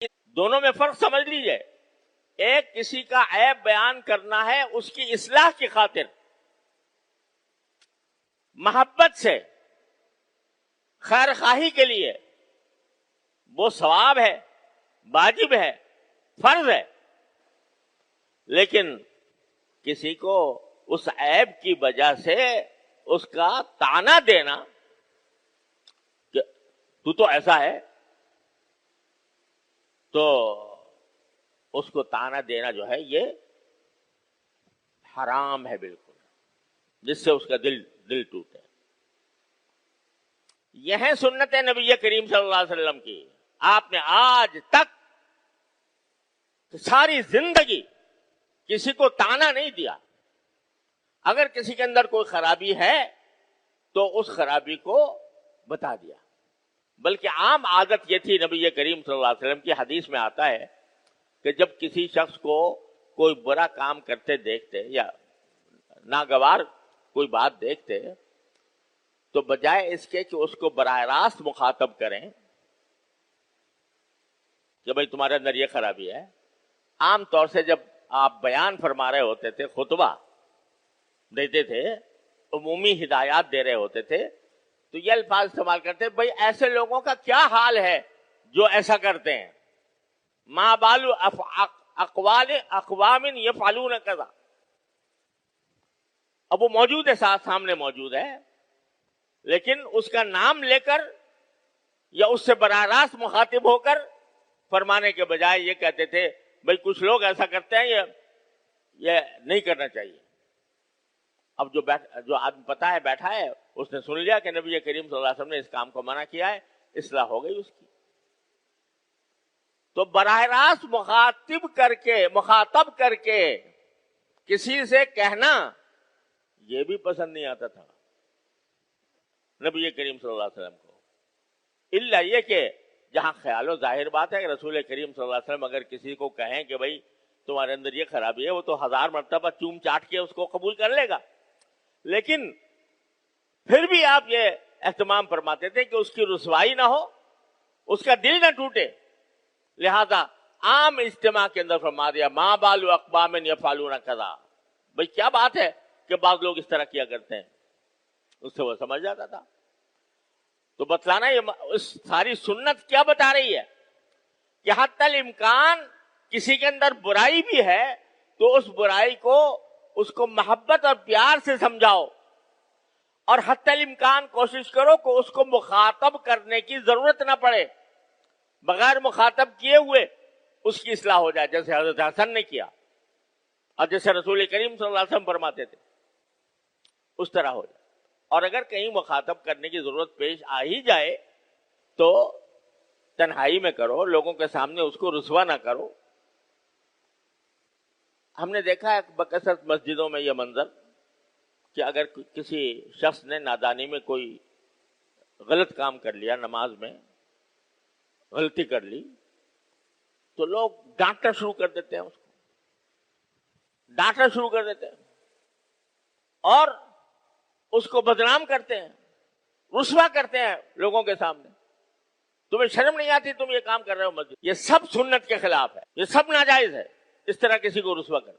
دونوں میں فرق سمجھ لیجئے. ایک کسی کا عیب بیان کرنا ہے اس کی اصلاح کی خاطر، محبت سے، خیر خواہی کے لیے، وہ ثواب ہے، واجب ہے، فرض ہے. لیکن کسی کو اس عیب کی وجہ سے اس کا طعنہ دینا کہ تو ایسا ہے، تو اس کو طعنہ دینا جو ہے یہ حرام ہے بالکل، جس سے اس کا دل ٹوٹے. یہ ہے سنت نبی کریم صلی اللہ علیہ وسلم کی. آپ نے آج تک ساری زندگی کسی کو طعنہ نہیں دیا. اگر کسی کے اندر کوئی خرابی ہے تو اس خرابی کو بتا دیا. بلکہ عام عادت یہ تھی نبی کریم صلی اللہ علیہ وسلم کی، حدیث میں آتا ہے کہ جب کسی شخص کو کوئی برا کام کرتے دیکھتے یا ناگوار کوئی بات دیکھتے تو بجائے اس کے کہ اس کو براہ راست مخاطب کریں کہ بھئی تمہارے اندر یہ خرابی ہے، عام طور سے جب آپ بیان فرما رہے ہوتے تھے، خطبہ دیتے تھے، عمومی ہدایات دے رہے ہوتے تھے، تو یہ الفاظ استعمال کرتے بھئی ایسے لوگوں کا کیا حال ہے جو ایسا کرتے ہیں، ما بال اقوال اقوام یفعلون کذا. اب وہ موجود ہے، سامنے موجود ہے، لیکن اس کا نام لے کر یا اس سے براہ راست مخاطب ہو کر فرمانے کے بجائے یہ کہتے تھے بھئی کچھ لوگ ایسا کرتے ہیں، یہ نہیں کرنا چاہیے. اب جو آدمی پتا ہے بیٹھا ہے اس نے سن لیا کہ نبی کریم صلی اللہ علیہ وسلم نے اس کام کو منع کیا ہے، اصلاح ہو گئی اس کی. تو براہ راست مخاطب کر کے کسی سے کہنا یہ بھی پسند نہیں آتا تھا نبی کریم صلی اللہ علیہ وسلم کو، الا یہ کہ جہاں خیال و ظاہر بات ہے کہ رسول کریم صلی اللہ علیہ وسلم اگر کسی کو کہیں کہ بھئی تمہارے اندر یہ خرابی ہے، وہ تو 1000 مرتبہ چوم چاٹ کے اس کو قبول کر لے گا. لیکن پھر بھی آپ یہ اہتمام فرماتے تھے کہ اس کی رسوائی نہ ہو، اس کا دل نہ ٹوٹے. لہذا عام اجتماع کے اندر فرما دیا ما بال اقوام یفعلون کذا. بھئی کیا بات ہے کہ بعض لوگ اس طرح کیا کرتے ہیں، اس سے وہ سمجھ جاتا تھا. تو بتلانا یہ اس ساری سنت کیا بتا رہی ہے کہ حتی الامکان کسی کے اندر برائی بھی ہے تو اس برائی کو اس کو محبت اور پیار سے سمجھاؤ، اور حتی الامکان کوشش کرو کہ اس کو مخاطب کرنے کی ضرورت نہ پڑے، بغیر مخاطب کیے ہوئے اس کی اصلاح ہو جائے، جیسے حضرت حسن نے کیا اور جیسے رسول کریم صلی اللہ علیہ وسلم فرماتے تھے اس طرح ہو جائے. اور اگر کہیں مخاطب کرنے کی ضرورت پیش آ ہی جائے تو تنہائی میں کرو، لوگوں کے سامنے اس کو رسوا نہ کرو. ہم نے دیکھا ہے بکثرت مسجدوں میں یہ منظر کہ اگر کسی شخص نے نادانی میں کوئی غلط کام کر لیا، نماز میں غلطی کر لی، تو لوگ ڈانٹنا شروع کر دیتے ہیں، اس کو ڈانٹنا شروع کر دیتے ہیں اور اس کو بدنام کرتے ہیں، رسوا کرتے ہیں لوگوں کے سامنے. تمہیں شرم نہیں آتی تم یہ کام کر رہے ہو مسجد؟ یہ سب سنت کے خلاف ہے، یہ سب ناجائز ہے اس طرح کسی کو رسوا کرنا.